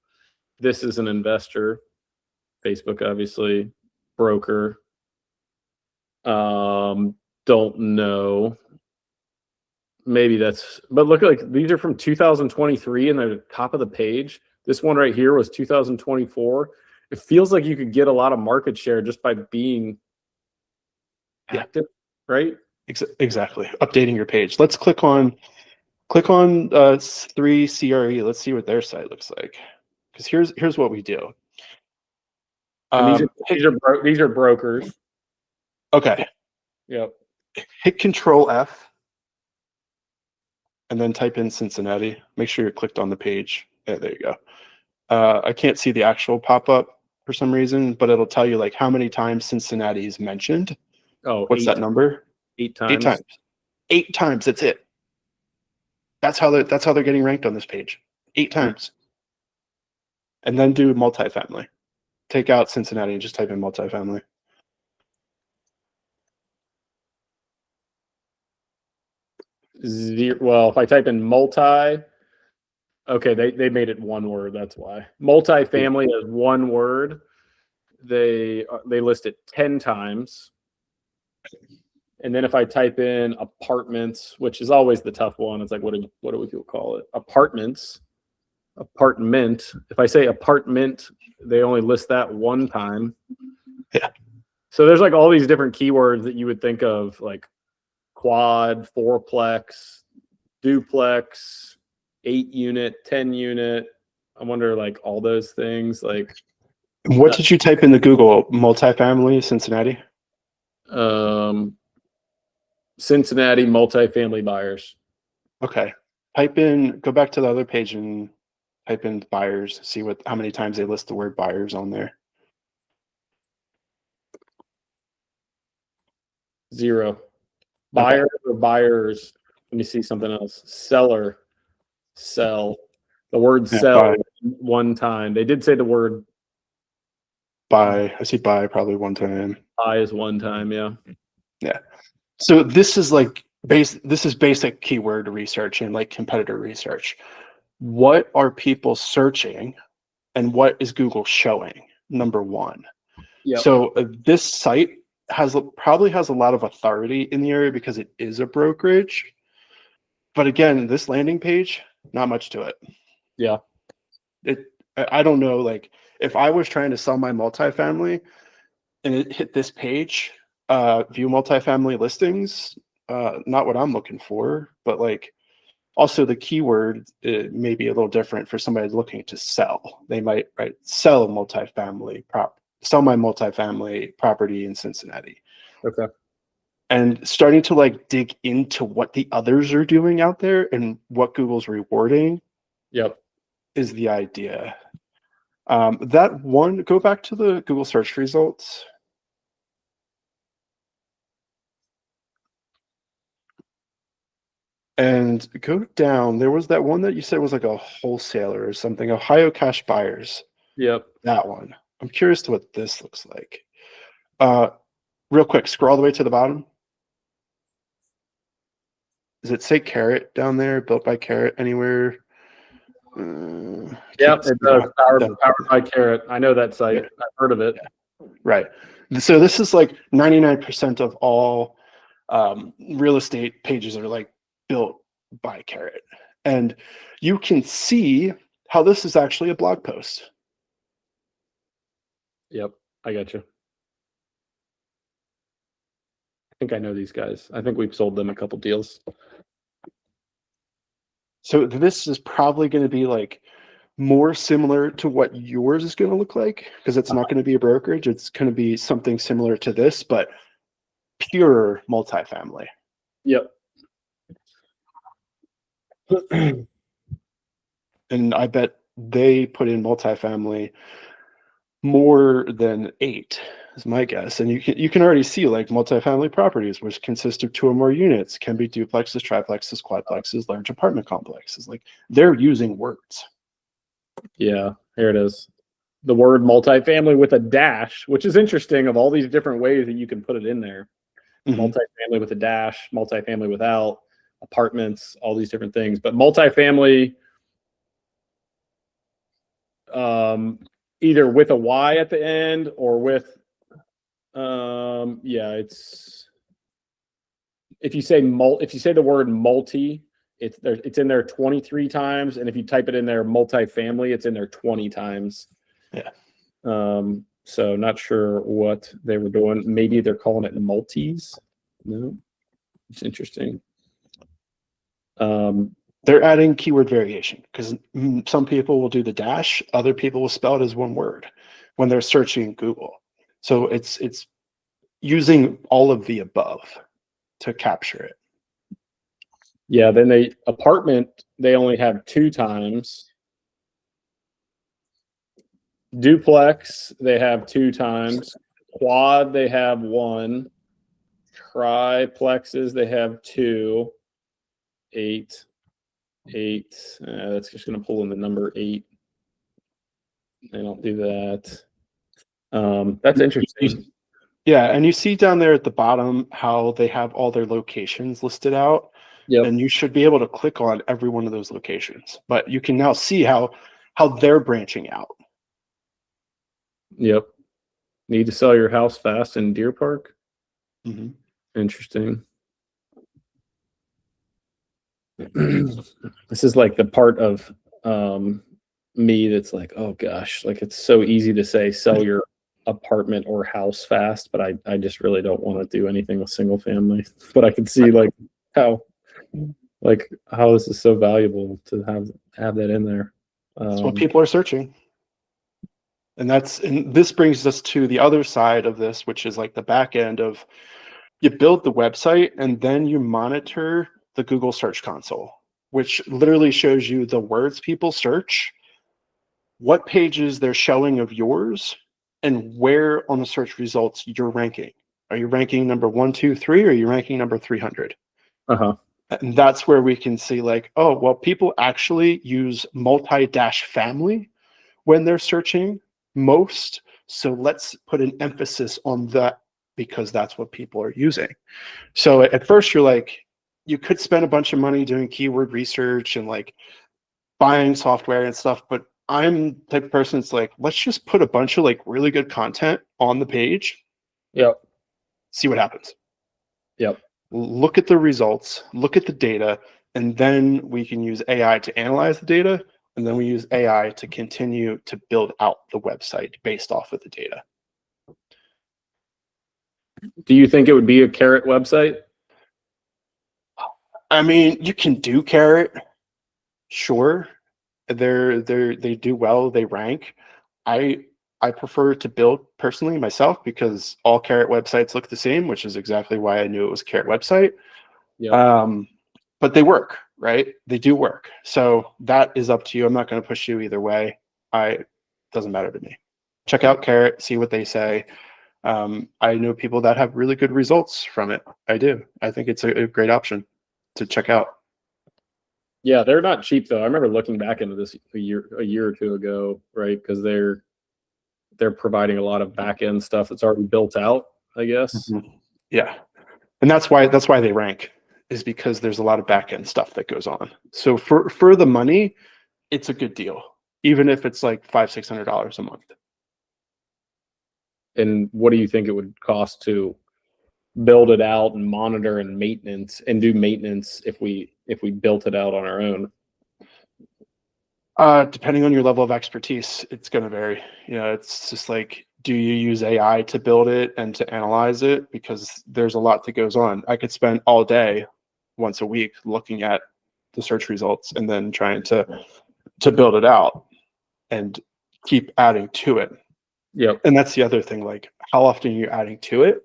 Speaker 2: This is an investor. Facebook, obviously. Broker. Don't know. Maybe that's, but look, like these are from 2023 and they're at the top of the page. This one right here was 2024. It feels like you could get a lot of market share just by being active, right?
Speaker 1: Exactly. Updating your page. Let's click on 3CRE. Let's see what their site looks like. Because here's what we do.
Speaker 2: And these are brokers.
Speaker 1: Okay.
Speaker 2: Yep.
Speaker 1: Hit Control F. And then type in Cincinnati. Make sure you're clicked on the page. Yeah, there you go. I can't see the actual pop-up for some reason, but it'll tell you like how many times Cincinnati is mentioned.
Speaker 2: Oh,
Speaker 1: what's that number?
Speaker 2: 8 times.
Speaker 1: 8 times. 8 times. That's it. That's how they're getting ranked on this page. 8 times. And then do multifamily. Take out Cincinnati and just type in multifamily.
Speaker 2: Well, if I type in multi, okay, they made it one word. That's why multifamily is one word. They list it 10 times. And then if I type in apartments, which is always the tough one, it's like what do people call it? Apartments, apartment. If I say apartment, they only list that one time.
Speaker 1: Yeah.
Speaker 2: So there's like all these different keywords that you would think of, like quad, fourplex, duplex, 8 unit, 10 unit. I wonder, like all those things. Like,
Speaker 1: what did you type in the Google? Multifamily Cincinnati.
Speaker 2: Cincinnati multifamily buyers.
Speaker 1: Okay. Go back to the other page and Type in buyers, see how many times they list the word buyers on there.
Speaker 2: 0. Buyer or buyers. Let me see something else. Seller, sell. The word
Speaker 1: Yeah,
Speaker 2: sell
Speaker 1: buy.
Speaker 2: one time. They did say the word
Speaker 1: Buy. I see buy probably one time.
Speaker 2: buy is one time. Yeah.
Speaker 1: Yeah. So this is like this is basic keyword research and like competitor research. What are people searching and what is Google showing? Number one.
Speaker 2: Yep.
Speaker 1: So this site probably has a lot of authority in the area because it is a brokerage. But again, this landing page, not much to it.
Speaker 2: Yeah.
Speaker 1: I don't know, like if I was trying to sell my multifamily and it hit this page, view multifamily listings, not what I'm looking for, but like also the keyword may be a little different for somebody looking to sell. They might sell my multifamily property in Cincinnati.
Speaker 2: Okay.
Speaker 1: And starting to like dig into what the others are doing out there and what Google's rewarding.
Speaker 2: Yep.
Speaker 1: Is the idea. That one, go back to the Google search results. And go down. There was that one that you said was like a wholesaler or something, Ohio Cash Buyers.
Speaker 2: Yep.
Speaker 1: That one. I'm curious to what this looks like. Real quick, scroll all the way to the bottom. Does it say Carrot down there? Built by Carrot anywhere?
Speaker 2: Yep, it does. Powered by Carrot. I know that site.
Speaker 1: Yeah.
Speaker 2: I've heard of it.
Speaker 1: Yeah. Right. So this is like 99% of all real estate pages are like built by Carrot. And you can see how this is actually a blog post.
Speaker 2: Yep, I got you. I think I know these guys. I think we've sold them a couple deals.
Speaker 1: So this is probably going to be like more similar to what yours is going to look like, because it's not going to be a brokerage. It's going to be something similar to this, but pure multifamily.
Speaker 2: Yep.
Speaker 1: And I bet they put in multifamily more than 8 is my guess. And you can already see like multifamily properties, which consist of 2 or more units, can be duplexes, triplexes, quadplexes, large apartment complexes. Like they're using words.
Speaker 2: Yeah, here it is. The word multifamily with a dash, which is interesting of all these different ways that you can put it in there. Mm-hmm. Multifamily with a dash, multifamily without, apartments, all these different things. But multifamily, either with a Y at the end or with, it's, if you say the word multi, it's in there 23 times, and if you type it in there multifamily, it's in there 20 times.
Speaker 1: Yeah.
Speaker 2: So not sure what they were doing. Maybe they're calling it multis. No, it's interesting.
Speaker 1: They're adding keyword variation because some people will do the dash, other people will spell it as one word when they're searching Google. So it's using all of the above to capture it.
Speaker 2: Yeah, then apartment, they only have 2 times. Duplex, they have 2 times. Quad, they have 1. Triplexes, they have 2. 8. That's just going to pull in the number 8. They don't do that. That's interesting.
Speaker 1: Yeah, and you see down there at the bottom how they have all their locations listed out. Yep. And you should be able to click on every one of those locations. But you can now see how they're branching out.
Speaker 2: Yep. Need to sell your house fast in Deer Park?
Speaker 1: Mm-hmm.
Speaker 2: Interesting. This is like the part of me that's like, oh gosh, like it's so easy to say sell your apartment or house fast, but I just really don't want to do anything with single family. But I can see like how this is so valuable to have that in there.
Speaker 1: That's what people are searching. And this brings us to the other side of this, which is like the back end of you build the website and then you monitor the Google Search Console, which literally shows you the words people search, what pages they're showing of yours and where on the search results you're ranking. Are you ranking number 1, 2, 3, or are you ranking number 300?
Speaker 2: Uh-huh.
Speaker 1: And that's where we can see like, oh, well, people actually use multi-family when they're searching most. So let's put an emphasis on that because that's what people are using. So at first you're like, you could spend a bunch of money doing keyword research and like buying software and stuff, but I'm the type of person that's like, let's just put a bunch of like really good content on the page.
Speaker 2: Yep.
Speaker 1: See what happens.
Speaker 2: Yep.
Speaker 1: Look at the results, look at the data, and then we can use AI to analyze the data, and then we use AI to continue to build out the website based off of the data.
Speaker 2: Do you think it would be a Carrot website?
Speaker 1: I mean, you can do Carrot, sure. They do well, they rank. I prefer to build personally myself because all Carrot websites look the same, which is exactly why I knew it was a Carrot website.
Speaker 2: Yep.
Speaker 1: But they work, right? They do work. So that is up to you. I'm not going to push you either way. Doesn't matter to me. Check out Carrot, see what they say. I know people that have really good results from it. I do. I think it's a great option to check out.
Speaker 2: Yeah, they're not cheap though. I remember looking back into this a year or two ago, right? Because they're providing a lot of back end stuff that's already built out, I guess.
Speaker 1: Mm-hmm. Yeah, and that's why they rank, is because there's a lot of back end stuff that goes on. So for the money, it's a good deal, even if it's like $500-$600 a month.
Speaker 2: And what do you think it would cost to build it out and monitor and maintenance and do maintenance if we built it out on our own?
Speaker 1: Depending on your level of expertise, it's going to vary. You know, it's just like, do you use AI to build it and to analyze it? Because there's a lot that goes on. I could spend all day, once a week, looking at the search results and then trying to build it out and keep adding to it.
Speaker 2: Yep.
Speaker 1: And that's the other thing, like how often are you adding to it?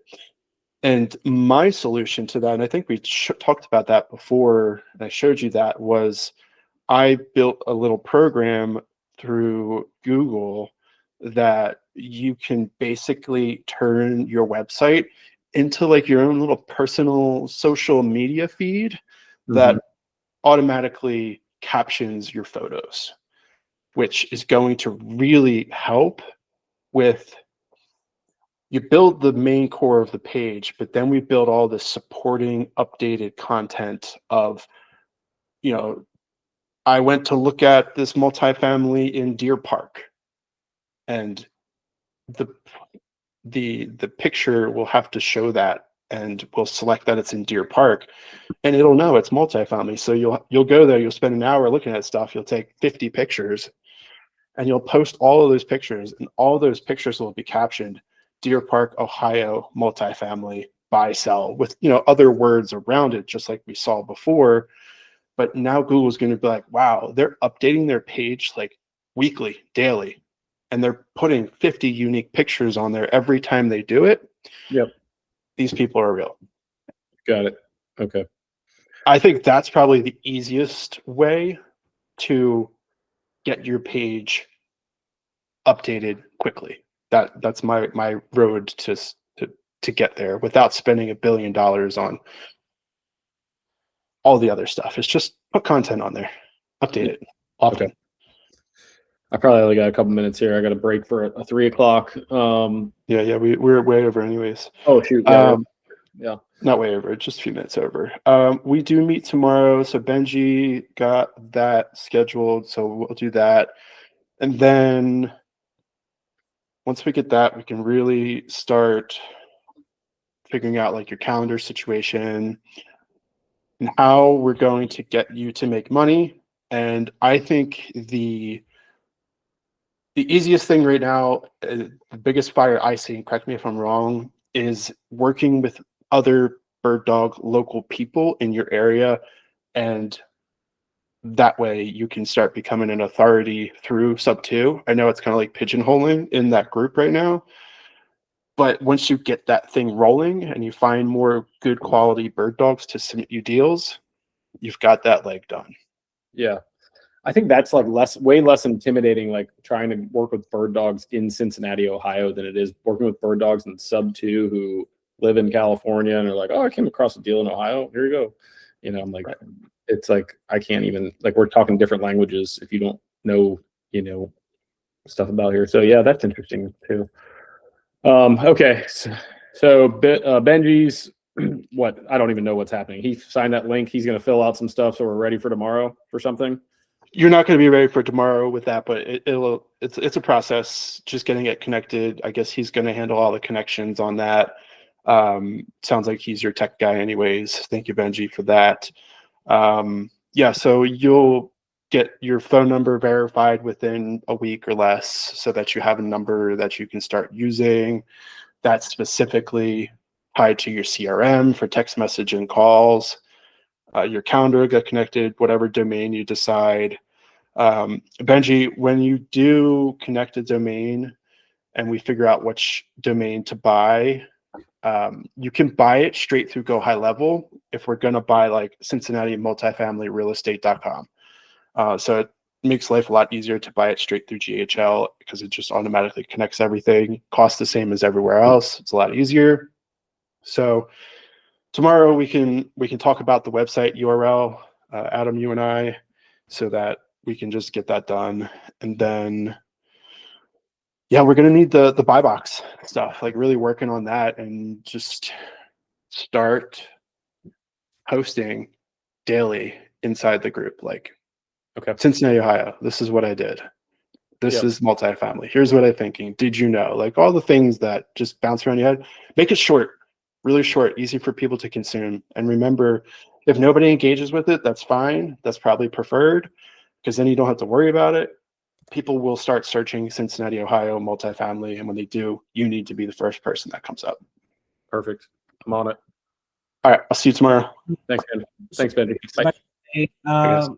Speaker 1: And my solution to that, and I think we talked about that before, and I showed you that, was I built a little program through Google that you can basically turn your website into like your own little personal social media feed that automatically captions your photos, which is going to really help with, you build the main core of the page, but then we build all the supporting updated content of, you know, I went to look at this multifamily in Deer Park, and the picture will have to show that, and we'll select that it's in Deer Park, and it'll know it's multifamily. So you'll go there, you'll spend an hour looking at stuff, you'll take 50 pictures, and you'll post all of those pictures, and all those pictures will be captioned Deer Park, Ohio, multifamily, buy, sell, with, you know, other words around it, just like we saw before. But now Google's going to be like, wow, they're updating their page like weekly, daily, and they're putting 50 unique pictures on there every time they do it.
Speaker 2: Yep.
Speaker 1: These people are real.
Speaker 2: Got it. Okay.
Speaker 1: I think that's probably the easiest way to get your page updated quickly. That's my road to get there without spending $1 billion on all the other stuff. It's just put content on there, update it often.
Speaker 2: Okay. I probably only got a couple minutes here. I got a break for a 3 o'clock.
Speaker 1: Yeah, we're way over anyways.
Speaker 2: Oh shoot. Yeah.
Speaker 1: Not way over, just a few minutes over. We do meet tomorrow, so Benji got that scheduled, so we'll do that. And then once we get that, we can really start figuring out like your calendar situation and how we're going to get you to make money. And I think the easiest thing right now, the biggest fire I see, and correct me if I'm wrong, is working with other bird dog local people in your area, and that way you can start becoming an authority through Sub2. I know it's kind of like pigeonholing in that group right now, but once you get that thing rolling and you find more good quality bird dogs to submit you deals, you've got that leg done.
Speaker 2: Yeah. I think that's like way less intimidating, like trying to work with bird dogs in Cincinnati, Ohio, than it is working with bird dogs in sub 2 who live in California and are like, oh, I came across a deal in Ohio. Here you go. You know, I'm like,
Speaker 1: Right.
Speaker 2: it's like, I can't even, like, we're talking different languages if you don't know, you know, stuff about here. So yeah, that's interesting too. Okay. So Benji's, what, I don't even know what's happening. He signed that link. He's going to fill out some stuff. So we're ready for tomorrow for something.
Speaker 1: You're not going to be ready for tomorrow with that, but it's a process, just getting it connected. I guess he's going to handle all the connections on that. Sounds like he's your tech guy anyways. Thank you, Benji, for that. Yeah, so you'll get your phone number verified within a week or less so that you have a number that you can start using that's specifically tied to your CRM for text message and calls. Your calendar get connected, whatever domain you decide. Benji, when you do connect a domain and we figure out which domain to buy, you can buy it straight through Go High Level if we're going to buy like Cincinnati multifamily real estate.com. So it makes life a lot easier to buy it straight through GHL because it just automatically connects everything. Costs the same as everywhere else. It's a lot easier. So tomorrow we can talk about the website URL, Adam, you and I, so that we can just get that done. And then, yeah, we're going to need the buy box stuff, like really working on that and just start posting daily inside the group. Like,
Speaker 2: Okay.
Speaker 1: Cincinnati, Ohio, this is what I did. This is multifamily. Here's what I'm thinking. Did you know? Like all the things that just bounce around your head. Make it short, really short, easy for people to consume. And remember, if nobody engages with it, that's fine. That's probably preferred because then you don't have to worry about it. People will start searching Cincinnati, Ohio multifamily. And when they do, you need to be the first person that comes up.
Speaker 2: Perfect. I'm on it.
Speaker 1: All right. I'll see you tomorrow.
Speaker 2: Thanks, Ben. Thanks, Benji. Bye.
Speaker 3: But,
Speaker 1: guess.